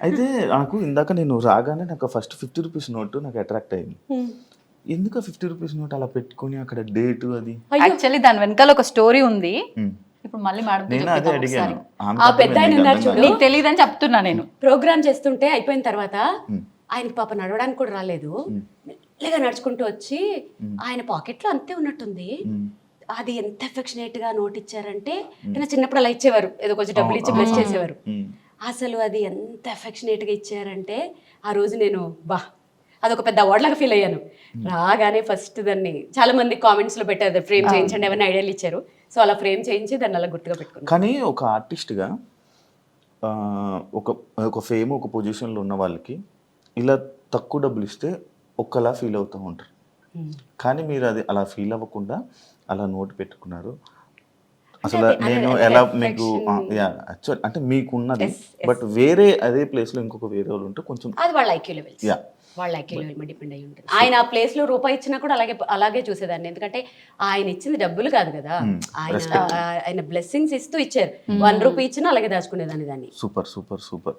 అయితే నాకు ఇందాక నేను రాగానే నాకు ఫస్ట్ 50 రూపీస్ నోటు నాకు అట్రాక్ట్ అయింది. ఎందుకు 50 రూపీస్ నోట్ అలా పెట్టుకొని అక్కడ డేటు అది? యాక్చువల్లీ దాని వెనకాల ఒక స్టోరీ ఉంది. ఉమ్. ఇప్పుడు మళ్ళీ మేడం నేను అదే అడిగాను. ఆమె ఆ అర్థమైంది, పెద్ద ఆయన నీకు ఉన్నారు అర్థం చూడు. కాదు. నీకు తెలియదని చెప్తున్నా నేను. ప్రోగ్రామ్ చేస్తుంటే అయిపోయిన తర్వాత ఆయనకి పాప నడవడానికి కూడా రాలేదు, మెల్లగా నడుచుకుంటూ వచ్చి ఆయన పాకెట్లో అంతే ఉన్నట్టుంది. అది ఎంత ఎఫెక్షనేట్ గా నోట్ ఇచ్చారంటే, నా చిన్నప్పుడు అలా ఇచ్చేవారు, ఏదో కొంచెం డబ్బులు ఇచ్చి బ్లెస్ చేసేవారు. అసలు అది ఎంత ఎఫెక్షనేట్ గా ఇచ్చారంటే ఆ రోజు నేను అదొక పెద్ద అవార్డ్ లాగా ఫీల్ అయ్యాను. రాగానే ఫస్ట్ దాన్ని చాలా మంది కామెంట్స్ లో పెట్టారు, ఫ్రేమ్ చేయించండి, ఏమైనా ఐడియాలు ఇచ్చారు. సో అలా ఫ్రేమ్ చేయించి దాన్ని అలా గుర్తుగా పెట్టుకున్నాను. కానీ ఒక ఆర్టిస్ట్గా ఒక ఫేమ్ ఒక పొజిషన్లో ఉన్న వాళ్ళకి ఇలా తక్కువ డబ్బులు ఇస్తే ఒకలా ఫీల్ అవుతూ ఉంటారు. కానీ మీరు అది అలా ఫీల్ అవ్వకుండా అలా నోటు పెట్టుకున్నారు. అసలు నేను ఎలా మీకు యాక్చువల్ అంటే మీకున్నది, బట్ వేరే అదే ప్లేస్లో ఇంకొక వేరే వాళ్ళు ఉంటే కొంచెం అది వాళ్ళ ఐక్యూ లెవెల్స్, వాళ్ళ ఐక్యూ లెవెల్ మీద డిపెండ్ అయ్యి ఉంటుంది. ఆయన ఆ ప్లేస్ లో రూపాయి ఇచ్చినా కూడా అలాగే చూసేదాన్ని. ఎందుకంటే ఆయన ఇచ్చింది డబ్బులు కాదు కదా, ఆయన బ్లెస్సింగ్స్ ఇస్తూ ఇచ్చారు. 1 రూపీ ఇచ్చినా అలాగే దాచుకునేదాన్ని దాన్ని. Super super super.